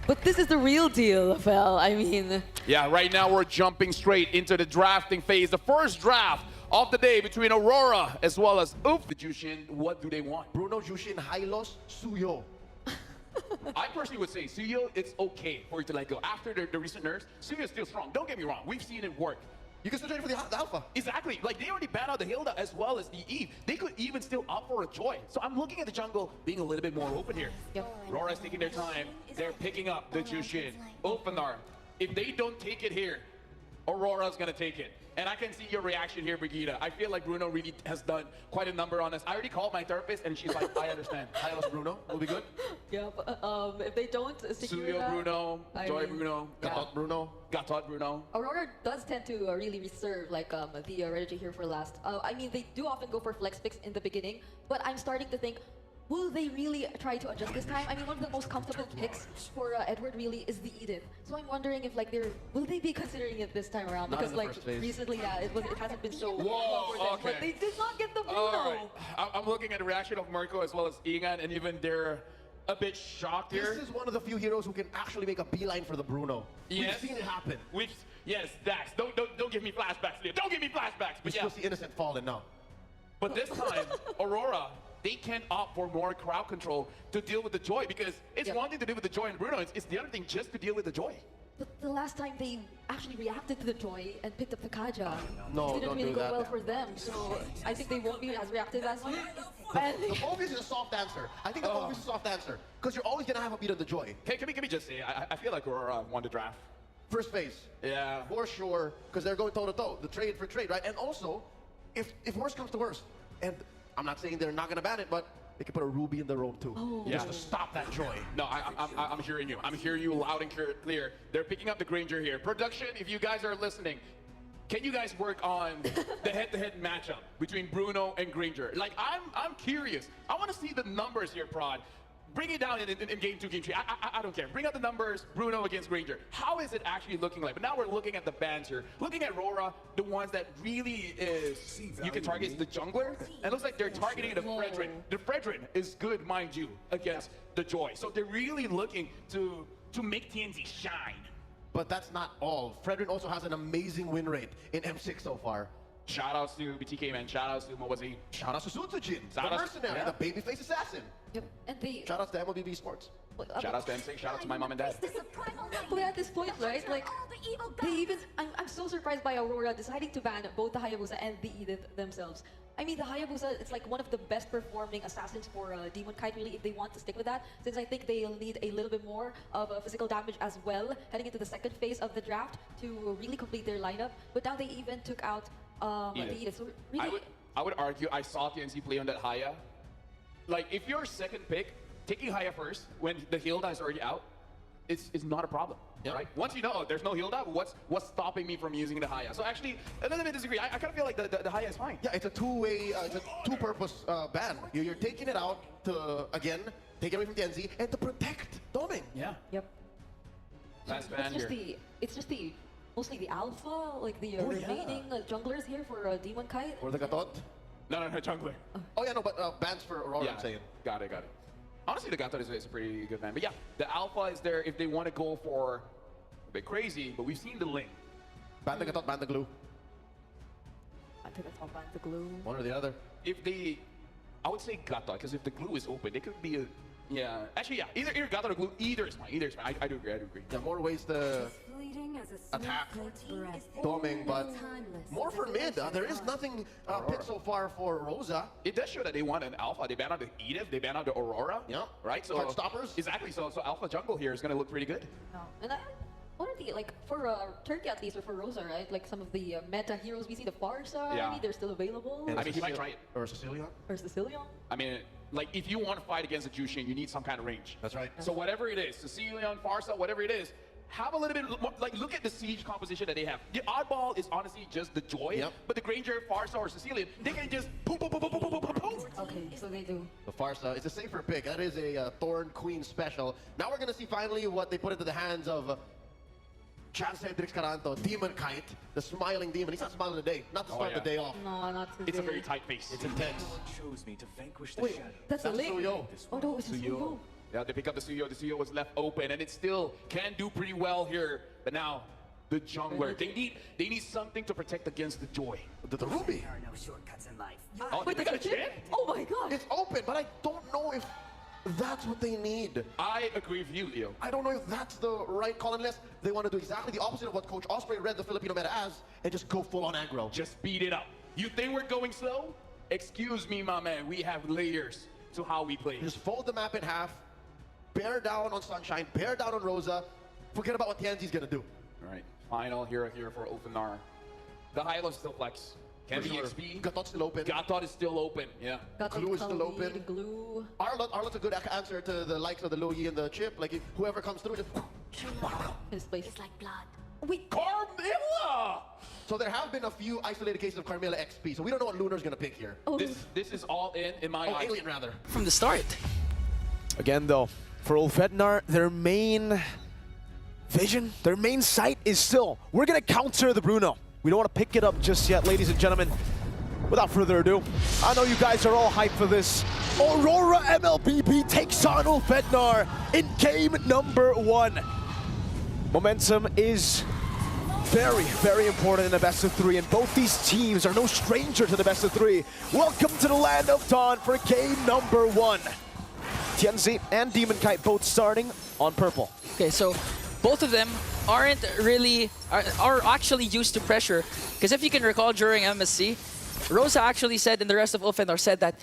But this is the real deal, Fel. I mean, Yeah, right now we're jumping straight into the drafting phase. The first draft of the day between Aurora as well as the Jushin. What do they want? Bruno, Jushin, Hylos, Suyo. I personally would say Suyo, it's okay for you to let go. After the recent nerfs, Suyo is still strong. Don't get me wrong. We've seen it work. You can still trade for the Alpha. Exactly. Like, they already banned out the Hilda as well as the Eve. They could even still opt for a Joy. So I'm looking at the jungle being a little bit more open here. Yep. Aurora's taking their time. They're picking up the Jushin. Ulfhednar. If they don't take it here, Aurora's going to take it. And I can see your reaction here, Brigitte. I feel like Bruno really has done quite a number on us. I already called my therapist, and she's like, I understand. Hylos, Bruno will be good. yeah, but, if they don't secure Suyo that, Bruno, I Joy mean, Bruno, Gatot, Bruno. Gatot Bruno. Aurora does tend to really reserve like the Reggie here for last. I mean, they do often go for flex picks in the beginning, but I'm starting to think, will they really try to adjust this time? I mean, one of the most comfortable picks for Edward really is the Edith. So I'm wondering if like will they be considering it this time around? Not Because in the like first phase. recently, yeah, it hasn't been so Whoa, well for them. okay. But they did not get the Bruno. All right. I'm looking at the reaction of Mirko as well as Ingan, and even they're a bit shocked here. This is one of the few heroes who can actually make a beeline for the Bruno. Yes. We've seen it happen. Yes, Dax. Don't give me flashbacks, Leo. Don't give me flashbacks. We But yeah, still see Innocent falling now. but this time, Aurora, they can opt for more crowd control to deal with the Joy, because it's Yep. one thing to deal with the Joy and Bruno. It's the other thing just to deal with the Joy. But the last time they actually reacted to the Joy and picked up the Kaja, No, it didn't don't really do go that. well for them. So I think they won't be as reactive as you. And The Mobius is a soft answer. I think the Mobius is a soft answer. Because you're always going to have a beat on the Joy. Can we just say, I feel like Aurora won the draft. First phase. Yeah. For sure. Because they're going toe-to-toe. The trade for trade, right? And also, if worse comes to worse, and I'm not saying they're not going to ban it, but they could put a Ruby in the road too. Just to stop that Joy. No, I'm hearing you. I'm hearing you loud and clear. They're picking up the Granger here. Production, if you guys are listening, can you guys work on the head-to-head matchup between Bruno and Granger? Like, I'm curious. I want to see the numbers here, Prod. Bring it down in game 2, game 3. I don't care. Bring out the numbers, Bruno against Granger. How is it actually looking like? But now we're looking at the bans here. Looking at Aurora, the ones that really is, you can target the jungler. And it looks like they're targeting the Fredrin. The Fredrin is good, mind you, against the Joy. So they're really looking to make TNZ shine. But that's not all. Fredrin also has an amazing win rate in M6 so far. Shoutouts to BTK, man. Shoutouts to, what was he? Shout out to Sutsujin, the Shout out- mercenary, yeah. the babyface assassin. yep. And they Shout out to Mlbb Sports. Shoutouts to MC. Shoutouts to my mom and dad. But at this point, right? Like they even I'm so surprised by Aurora deciding to ban both the Hayabusa and the Edith themselves. I mean, the Hayabusa, it's like one of the best performing assassins for Demon Kite, really, if they want to stick with that, since I think they'll need a little bit more of physical damage as well, heading into the second phase of the draft to really complete their lineup. But now they even took out the Edith. So really, I would argue I saw TNC play on that Haya. Like, if you're second pick, taking Haya first when the Hilda is already out is not a problem. Yep. Right? Once you know there's no Hilda, what's stopping me from using the Haya? So actually, a little bit disagree. I kind of feel like the Haya is fine. Yeah, it's a two-way, it's a two-purpose ban. You're taking it out to, again, take it away from TNZ and to protect Doming. Yeah. yep. Last ban here. It's just the mostly the alpha, like the Oh, yeah. remaining junglers here for Demon Kite. Or the Gatot. No, jungler. Oh yeah, no, but bans for Aurora, Yeah, I'm saying. got it. Honestly, the Gatot is a pretty good man. But yeah, the Alpha is there if they want to go for a bit crazy, but we've seen the link. Ban the Gatot, ban the glue. I think that's all ban the glue. One or the other. If they, I would say Gatot, because if the glue is open, it could be a, yeah. Actually, yeah, either Gatot or glue, either is fine. I do agree. There are more ways to attack Doming, but more for mid. There is nothing picked so far for Rosa. It does show that they want an Alpha. They banned out the Edith, they banned out the Aurora. Yeah. Right? So Card stoppers. Exactly. So Alpha jungle here is going to look pretty good. No. And what are the, like, for Turkey at least, or for Rosa, right? Like some of the meta heroes, we see the Farsa, Yeah. maybe they're still available. And I mean, he might try it. Or Sicilian. Or Sicilian. I mean, like, if you want to fight against a Jushin, you need some kind of range. That's right. So whatever it is, Sicilian, Farsa, whatever it is, have a little bit more, like, look at the siege composition that they have. The oddball is honestly just the Joy, Yep. but the Granger, Farsa, or Sicilian, they can just boom, boom, boom, boom, boom, boom, boom, boom, boom. Okay, so they do. The Farsa, it's a safer pick. That is a Thorn Queen special. Now we're gonna see finally what they put into the hands of Chance Hendrix Caranto, Demon Kite, the smiling demon. He's not smiling today, not to start yeah. the day off. No, not today. It's a very tight face. It's intense. chose me to vanquish the Wait, shadow. that's a That's link. Suyo. Oh no, it's a Suyo. Yeah, they pick up the CEO. The CEO was left open, and it still can do pretty well here. But now, the jungler. They need something to protect against the Joy. The Ruby. There are no shortcuts in life. Oh, they got a chip? Oh my god! It's open, but I don't know if that's what they need. I agree with you, Leo. I don't know if that's the right call unless they want to do exactly the opposite of what Coach Osprey read the Filipino meta as and just go full on aggro. Just speed it up. You think we're going slow? Excuse me, my man. We have layers to how we play. Just fold the map in half, bear down on Sunshine, bear down on Rosa, forget about what TNZ's gonna do. All right, final hero here for Ulfhednar. The high low still flex. Can For be sure. XP. Gatot still open. Gatot is still open, yeah. Got Glue is still open. Glue. Arlot's a good answer to the likes of the Loyi and the Chip. Like, if whoever comes through, just... His place. It's like blood. Wait. Carmilla! So there have been a few isolated cases of Carmilla XP, so we don't know what Lunar's gonna pick here. Oh. This is all in my Oh, eyes. Alien rather. From the start. Again, though, for Ulfhednar, their main vision, their main sight is still, we're going to counter the Bruno. We don't want to pick it up just yet, ladies and gentlemen. Without further ado, I know you guys are all hyped for this. Aurora Mlbb takes on Ulfhednar in game number 1. Momentum is very, very important in the best of 3, and both these teams are no stranger to the best of 3. Welcome to the Land of Dawn for game number 1. TNZ and Demon Kite both starting on purple. Okay, so both of them are actually used to pressure. Because if you can recall during MSC, Rosa actually said, and the rest of Ulfhednar said that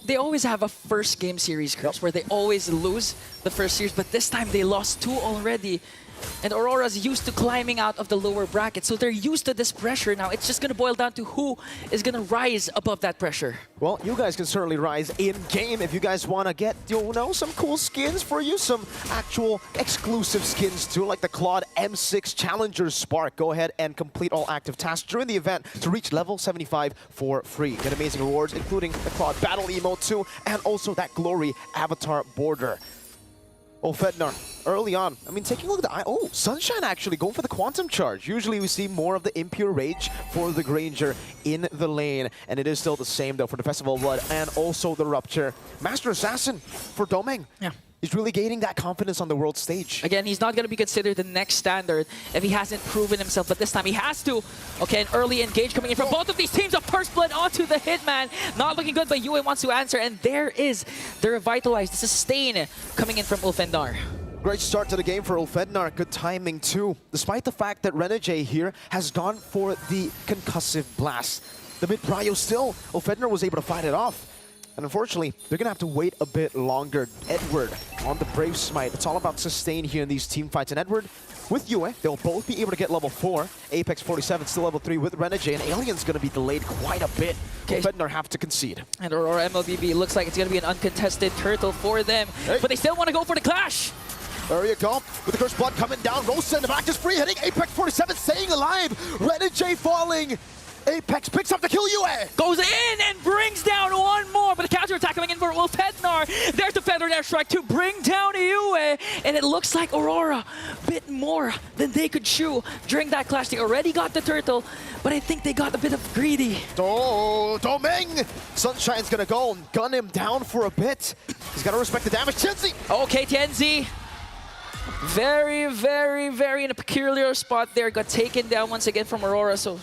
they always have a first game series curse where they always lose the first series, but this time they lost 2 already. And Aurora's used to climbing out of the lower bracket, so they're used to this pressure now. It's just gonna boil down to who is gonna rise above that pressure. Well, you guys can certainly rise in-game if you guys want to get, you know, some cool skins for you, some actual exclusive skins too, like the Claude M6 Challenger Spark. Go ahead and complete all active tasks during the event to reach level 75 for free. Get amazing rewards, including the Claude Battle Emote too, and also that Glory Avatar Border. Ulfhednar, early on, I mean, taking a look at the... Oh, Sunshine actually going for the Quantum Charge. Usually we see more of the Impure Rage for the Granger in the lane, and it is still the same, though, for the Festival of Blood and also the Rupture. Master Assassin for Domeng. Yeah. He's really gaining that confidence on the world stage. Again, he's not going to be considered the next standard if he hasn't proven himself, but this time he has to. Okay, an early engage coming in from both of these teams of First Blood onto the Hitman. Not looking good, but Yue wants to answer, and there is the Revitalize, the Sustain coming in from Ulfhednar. Great start to the game for Ulfhednar. Good timing, too. Despite the fact that Renegade here has gone for the Concussive Blast. The mid-prio still, Ulfhednar was able to fight it off. And unfortunately, they're going to have to wait a bit longer. Edward on the Brave Smite. It's all about sustain here in these team fights. And Edward with Yue, they'll both be able to get level 4. Apex 47 still level 3 with Renegade. And Alien's going to be delayed quite a bit. Okay. Ulfhednar have to concede. And Aurora Mlbb looks like it's going to be an uncontested turtle for them. Hey. But they still want to go for the clash. There you go. With the Cursed Blood coming down. Rosa in the back is free, hitting Apex 47, staying alive. Renegade falling. Apex picks up the kill Yue. Goes in and brings down one more, but the counterattack coming in for Ulfhednar. There's the Feather Airstrike to bring down Yue, and it looks like Aurora bit more than they could chew during that clash. They already got the turtle, but I think they got a bit of greedy. Oh, Domeng! Sunshine's gonna go and gun him down for a bit. He's gotta respect the damage. Tienzi! Okay, TNZ. Very, very, very in a peculiar spot there. Got taken down once again from Aurora, so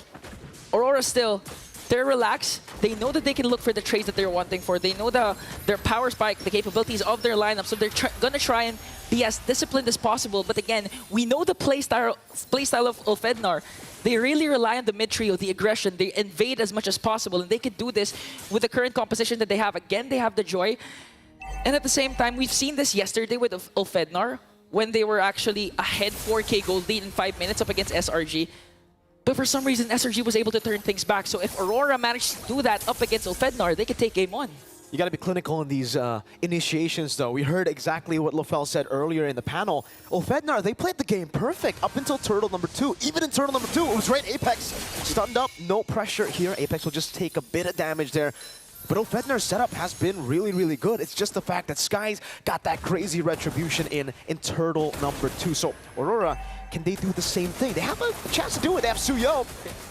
Aurora still, they're relaxed. They know that they can look for the trades that they're wanting for. They know their power spike, the capabilities of their lineup, so they're gonna try and be as disciplined as possible. But again, we know the playstyle of Ulfhednar. They really rely on the mid-trio, the aggression. They invade as much as possible, and they can do this with the current composition that they have. Again, they have the Joy. And at the same time, we've seen this yesterday with Ulfhednar, when they were actually ahead 4K gold lead in 5 minutes up against SRG. But for some reason, SRG was able to turn things back. So if Aurora managed to do that up against Ulfhednar, they could take game 1. You gotta be clinical in these initiations, though. We heard exactly what Lofel said earlier in the panel. Ulfhednar, they played the game perfect up until turtle number 2. Even in turtle number 2, it was right. Apex stunned up, no pressure here. Apex will just take a bit of damage there. But Ulfhednar's setup has been really, really good. It's just the fact that Skies got that crazy retribution in turtle number 2. So Aurora, can they do the same thing? They have a chance to do it. They have Suyo.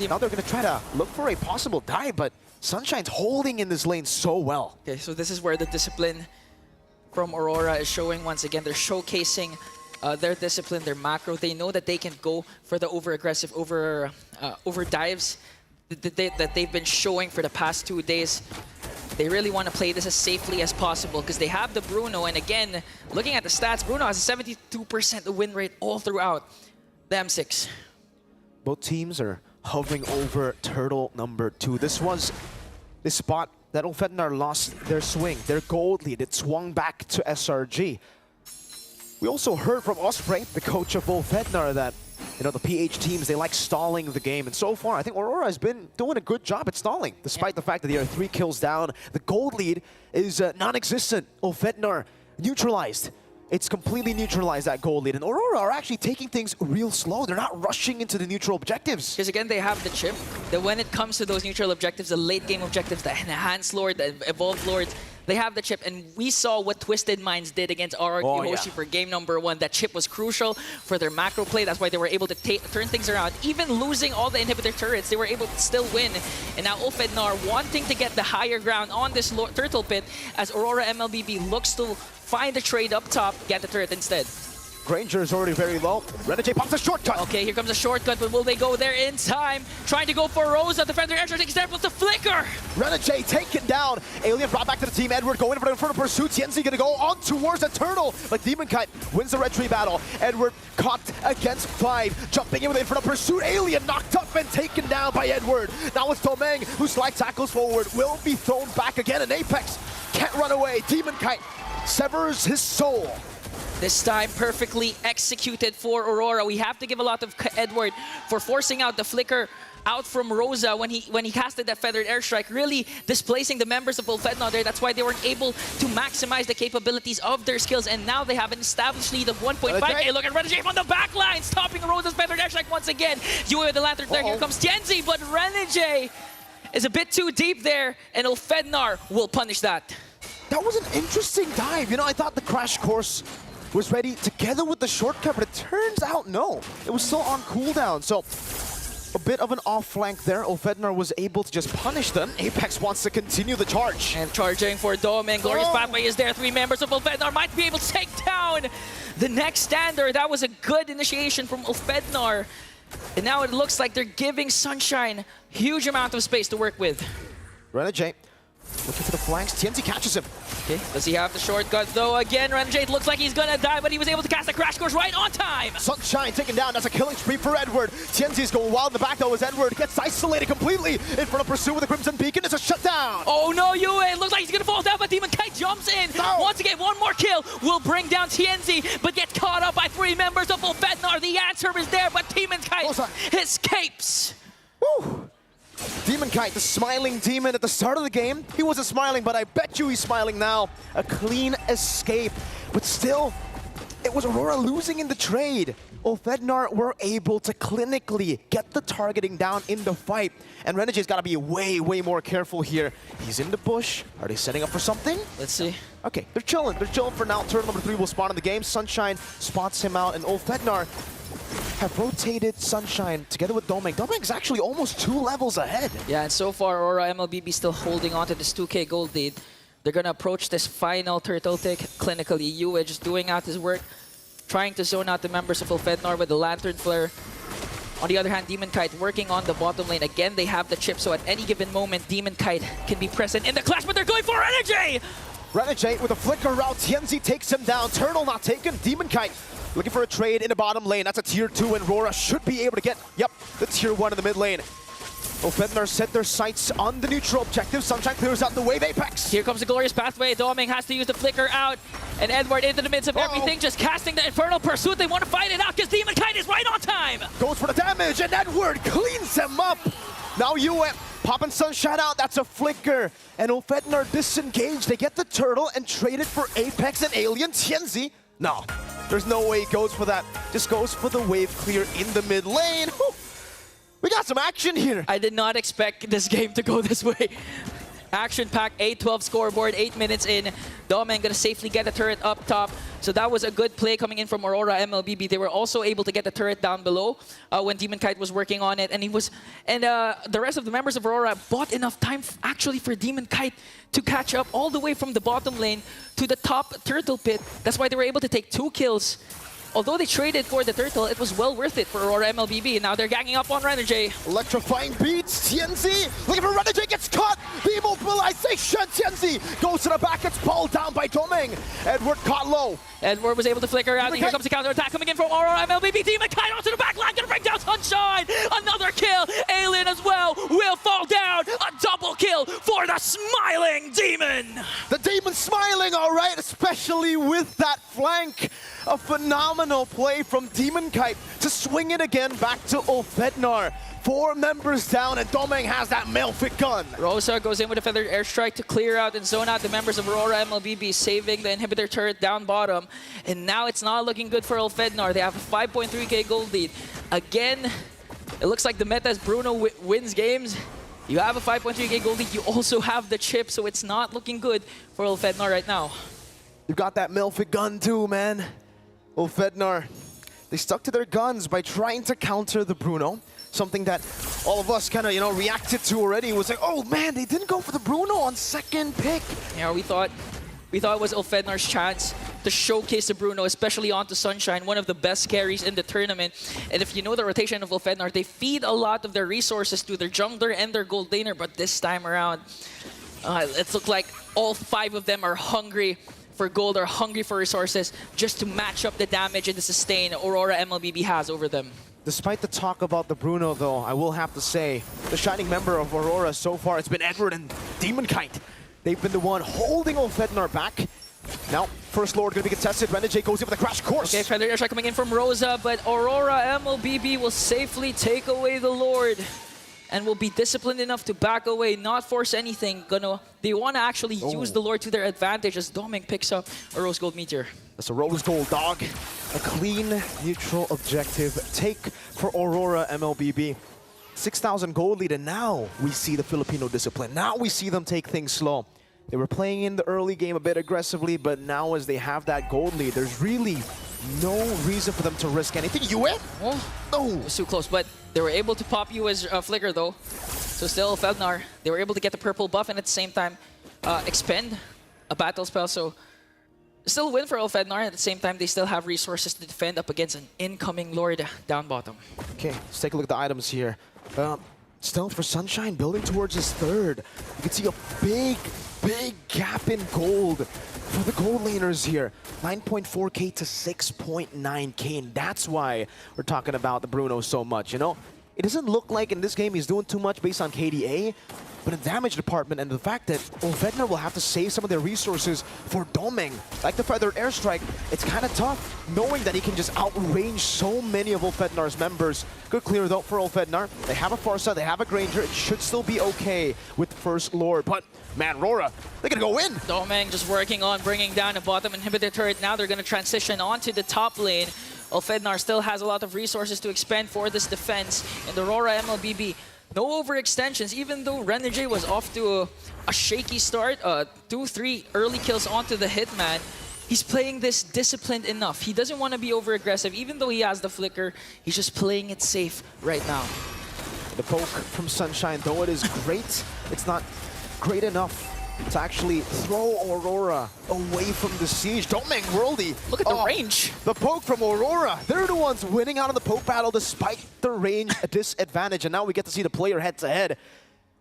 Now they're going to try to look for a possible dive, but Sunshine's holding in this lane so well. Okay, so this is where the discipline from Aurora is showing once again. They're showcasing their discipline, their macro. They know that they can go for the over-aggressive, over dives that they've been showing for the past 2 days. They really want to play this as safely as possible because they have the Bruno. And again, looking at the stats, Bruno has a 72% win rate all throughout the M6. Both teams are hovering over turtle number 2. This was the spot that Ulfhednar lost their swing, their gold lead. It swung back to SRG. We also heard from Osprey, the coach of Ulfhednar, that the PH teams, they like stalling the game. And so far, I think Aurora has been doing a good job at stalling, despite the fact that they are 3 kills down. The gold lead is non-existent. Ulfhednar neutralized. It's completely neutralized, that gold lead. And Aurora are actually taking things real slow. They're not rushing into the neutral objectives. Because again, they have the chip. That when it comes to those neutral objectives, the late game objectives, the Enhanced Lord, the Evolved Lords, they have the chip. And we saw what Twisted Minds did against RRQ Hoshi for game number 1. That chip was crucial for their macro play. That's why they were able to turn things around. Even losing all the inhibitor turrets, they were able to still win. And now Ulfhednar wanting to get the higher ground on this turtle pit as Aurora Mlbb looks to find the trade up top, get the turret instead. Granger is already very low. Renegade pops a shortcut. Okay, here comes a shortcut, but will they go there in time? Trying to go for Rosa. Defender extra takes there, plus the flicker. Renegade taken down. Alien brought back to the team. Edward going for the pursuit. Tienzi gonna go on towards the turtle, but Demon Kite wins the red tree battle. Edward caught against 5, jumping in with Inferno Pursuit. Alien knocked up and taken down by Edward. Now it's Domeng, who slide tackles forward, will be thrown back again, and Apex can't run away. Demon Kite severs his soul. This time perfectly executed for Aurora. We have to give a lot of Edward for forcing out the flicker out from Rosa when he casted that feathered airstrike, really displacing the members of Ulfhednar there. That's why they weren't able to maximize the capabilities of their skills, and now they have an established lead of 1.5. Hey, look at Renegade on the back line, stopping Rosa's feathered airstrike once again. Yue with the lantern there. Here comes Tienzi, but Renegade is a bit too deep there, and Ulfhednar will punish that. That was an interesting dive. I thought the crash course was ready together with the shortcut, but it turns out no. It was still on cooldown, so a bit of an off flank there. Ulfhednar was able to just punish them. Apex wants to continue the charge. And charging for Domeng. Glorious Pathway is there. 3 members of Ulfhednar might be able to take down the next stander. That was a good initiation from Ulfhednar. And now it looks like they're giving Sunshine huge amount of space to work with. Renegade looking for the flanks. Tienzi catches him. Okay, does he have the shortcut though? Again, Renegade looks like he's gonna die, but he was able to cast a crash course right on time. Sunshine taken down. That's a killing spree for Edward. Tienzi's going wild in the back though as Edward gets isolated completely in front of Pursuit with the Crimson Beacon. It's a shutdown. Oh no, Yue! It looks like he's gonna fall down, but Demon Kite jumps in. No. Once again, one more kill will bring down Tienzi, but gets caught up by 3 members of Ulfhednar. The answer is there, but Demon Kite escapes. Woo. Demon Kite, the smiling demon at the start of the game. He wasn't smiling, but I bet you he's smiling now. A clean escape, but still, it was Aurora losing in the trade. Ulfhednar were able to clinically get the targeting down in the fight, and Renegade's got to be way, way more careful here. He's in the bush. Are they setting up for something? Let's see. Okay, they're chilling. They're chilling for now. Turtle number 3 will spawn in the game. Sunshine spots him out, and Ulfhednar have rotated Sunshine together with Domeng. Domeng's actually almost 2 levels ahead. Yeah, and so far, Aurora Mlbb still holding on to this 2K gold lead. They're gonna approach this final turtle tick clinically. Yue just doing out his work, trying to zone out the members of Ulfhednar with the lantern flare. On the other hand, Demon Kite working on the bottom lane. Again, they have the chip, so at any given moment, Demon Kite can be present in the clash, but they're going for Renegade! Renegade with a flicker route. Tienzi takes him down. Turtle not taken. Demon Kite looking for a trade in the bottom lane. That's a tier 2, and Aurora should be able to get, the tier 1 in the mid lane. Ulfhednar set their sights on the neutral objective. Sunshine clears out the wave. Apex. Here comes the Glorious Pathway. Domeng has to use the flicker out, and Edward into the midst of everything, just casting the Infernal Pursuit. They want to fight it out because Demon Kite is right on time. Goes for the damage, and Edward cleans him up. Now Yue popping Sunshine out. That's a flicker, and Ulfhednar disengaged. They get the turtle and trade it for Apex and Alien. Tienzi, no, there's no way he goes for that. Just goes for the wave clear in the mid lane. Whew. We got some action here. I did not expect this game to go this way. Action-packed 8-12 scoreboard, 8 minutes in. Domen gonna safely get the turret up top. So that was a good play coming in from Aurora Mlbb. They were also able to get the turret down below when Demon Kite was working on it. And the rest of the members of Aurora bought enough time actually for Demon Kite to catch up all the way from the bottom lane to the top turtle pit. That's why they were able to take 2 kills. Although they traded for the turtle, it was well worth it for Aurora Mlbb. Now they're ganging up on Renegade. Electrifying beats, Tianzi looking for Renegade, gets caught, the immobilization, Tianzi goes to the back, gets pulled down by Doming. Edward caught low. Edward was able to flicker out, and here comes the counter-attack coming in from Aurora Mlbb. Demon Kite onto the back line, gonna bring down Sunshine! Another kill, Alien as well, will fall down! A double kill for the smiling Demon! The Demon smiling, all right, especially with that flank. A phenomenal play from Demon Kite to swing it again back to Ulfhednar. 4 members down, and Doming has that Mlbb gun. Rosa goes in with a feathered airstrike to clear out and zone out the members of Aurora Mlbb, saving the inhibitor turret down bottom. And now it's not looking good for Ulfhednar. They have a 5.3k gold lead. Again, it looks like the meta as Bruno wins games. You have a 5.3k gold lead, you also have the chip, so it's not looking good for Ulfhednar right now. You've got that Mlbb gun too, man. Ulfhednar, they stuck to their guns by trying to counter the Bruno. Something that all of us kind of, reacted to already. Was like, oh man, they didn't go for the Bruno on second pick. Yeah, we thought it was Ulfhednar's chance to showcase the Bruno, especially onto Sunshine, one of the best carries in the tournament. And if you know the rotation of Ulfhednar, they feed a lot of their resources to their jungler and their gold laner, but this time around, it looked like all 5 of them are hungry for gold, are hungry for resources, just to match up the damage and the sustain Aurora Mlbb has over them. Despite the talk about the Bruno, though, I will have to say, the shining member of Aurora so far, it's been Edward and Demon Kite. They've been the one holding Ulfhednar back. Now, First Lord going to be contested. Renegade goes in with a crash course. Okay, feather airstrike coming in from Rosa, but Aurora Mlbb will safely take away the Lord and will be disciplined enough to back away, not force anything. They want to actually use the Lord to their advantage as Doming picks up a Rose Gold Meteor. That's a Rose Gold, dog. A clean, neutral objective take for Aurora Mlbb. 6,000 gold lead, and now we see the Filipino discipline. Now we see them take things slow. They were playing in the early game a bit aggressively, but now as they have that gold lead, there's really no reason for them to risk anything. You win? Oh, no. It was too close, but they were able to pop you as Flicker, though. So still, Ulfhednar, they were able to get the purple buff and at the same time expend a battle spell. So still win for Ulfhednar. At the same time, they still have resources to defend up against an incoming Lord down bottom. Okay, let's take a look at the items here. Still for Sunshine, building towards his 3rd. You can see a big gap in gold for the gold laners here. 9.4k to 6.9k, and that's why we're talking about the Bruno so much, It doesn't look like in this game he's doing too much based on KDA, but in the damage department and the fact that Ulfhednar will have to save some of their resources for Doming. Like the feathered airstrike, it's kind of tough knowing that he can just outrange so many of Ulfhednar's members. Good clear though for Ulfhednar. They have a Farsa, they have a Granger. It should still be okay with First Lord, but man, Aurora, they're gonna go in. Doming just working on bringing down the bottom inhibitor turret. Now they're gonna transition onto the top lane. Ulfhednar still has a lot of resources to expend for this defense. And Aurora Mlbb, no overextensions, even though Renegade was off to a shaky start. 2-3 early kills onto the Hitman. He's playing this disciplined enough. He doesn't want to be over-aggressive. Even though he has the flicker, he's just playing it safe right now. The poke from Sunshine, though it is great, it's not great enough to actually throw Aurora away from the siege. Doming Worldy. Look at the range. The poke from Aurora. They're the ones winning out of the poke battle despite the range disadvantage. And now we get to see the player head-to-head.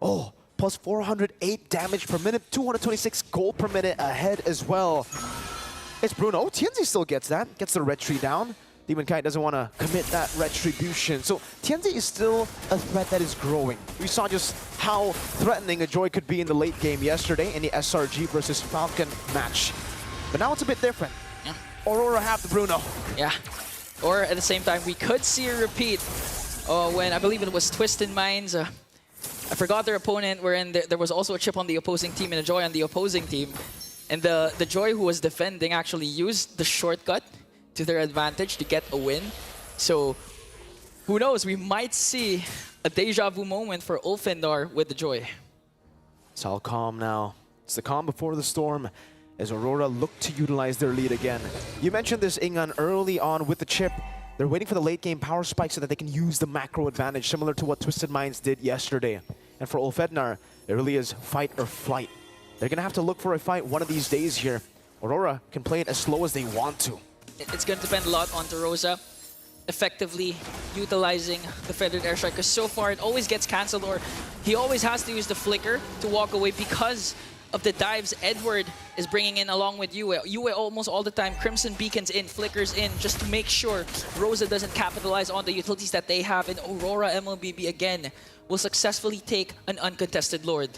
Oh, plus 408 damage per minute, 226 gold per minute ahead as well. It's Bruno. Oh, Tianzi still gets that. Gets the red tree down. Demon Kite doesn't want to commit that retribution. So Tianzi is still a threat that is growing. We saw just how threatening a Joy could be in the late game yesterday in the SRG versus Falcon match. But now it's a bit different. Yeah. Aurora have the Bruno. Yeah. Or at the same time, we could see a repeat when I believe it was Twisted Minds. I forgot their opponent, wherein there was also a chip on the opposing team and a Joy on the opposing team. And the Joy who was defending actually used the shortcut to their advantage to get a win. So who knows, we might see a deja vu moment for Ulfhednar with the Joy. It's all calm now. It's the calm before the storm as Aurora look to utilize their lead again. You mentioned this, Ingan, early on with the chip. They're waiting for the late game power spike so that they can use the macro advantage, similar to what Twisted Minds did yesterday. And for Ulfhednar, it really is fight or flight. They're going to have to look for a fight one of these days here. Aurora can play it as slow as they want to. It's going to depend a lot on DeRosa effectively utilizing the feathered airstrike, because so far it always gets cancelled, or he always has to use the flicker to walk away because of the dives Edward is bringing in along with Yue. Yue almost all the time, Crimson Beacons in, flickers in, just to make sure Rosa doesn't capitalize on the utilities that they have. And Aurora Mlbb again will successfully take an uncontested Lord.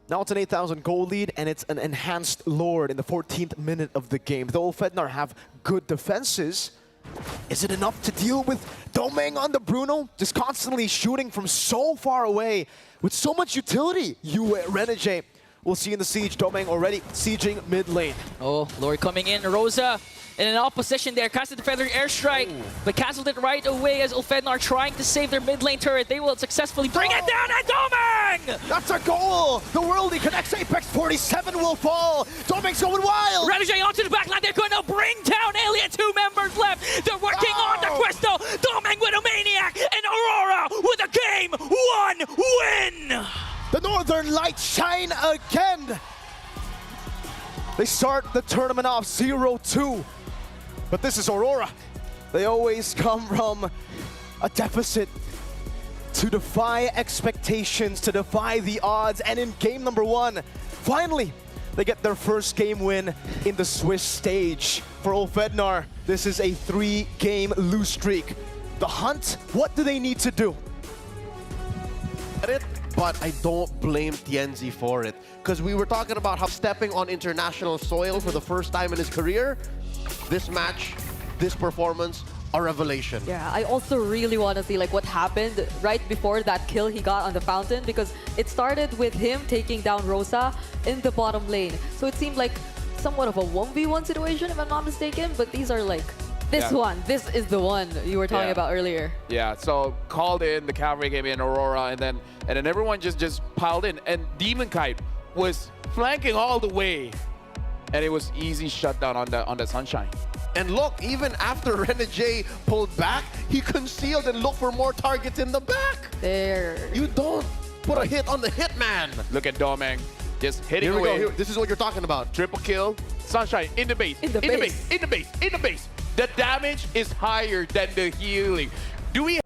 Now it's an 8,000 goal lead, and it's an enhanced Lord in the 14th minute of the game. Though Ulfhednar have good defenses, is it enough to deal with Domeng on the Bruno? Just constantly shooting from so far away with so much utility. Yue, Renegade. We'll see in the siege. Domeng already sieging mid lane. Oh, Lord coming in. Rosa in an opposition there. Casted the feathered airstrike, but cancelled it right away as Ulfhednar trying to save their mid lane turret. They will successfully bring it down, and Domeng! That's a goal! The worldie connects Apex, 47 will fall! Domeng's going wild! Renegade onto the backline. They're going to bring down Alien. 2 members left. They're working on the crystal. Domeng with a maniac, and Aurora with a game 1 win! The Northern Lights shine again! They start the tournament off 0-2. But this is Aurora. They always come from a deficit to defy expectations, to defy the odds. And in game number 1, finally, they get their first game win in the Swiss stage. For Ulfhednar, this is a 3-game lose streak. The Hunt, what do they need to do? But I don't blame Tienzi for it. Because we were talking about how stepping on international soil for the first time in his career, this match, this performance, a revelation. Yeah, I also really want to see like what happened right before that kill he got on the fountain, because it started with him taking down Rosa in the bottom lane. So it seemed like somewhat of a 1v1 situation, if I'm not mistaken, but these are like this is the one you were talking about earlier. Yeah, so called in, the cavalry came in, Aurora, and then everyone just piled in. And Demon Kite was flanking all the way, and it was easy shutdown on the Sunshine. And look, even after Renegade pulled back, he concealed and looked for more targets in the back. There. You don't put a hit on the hitman. Look at Domeng, just hitting Here we away. go. This is what you're talking about. Triple kill, Sunshine in the base, In the base. in the base. The damage is higher than the healing. Do we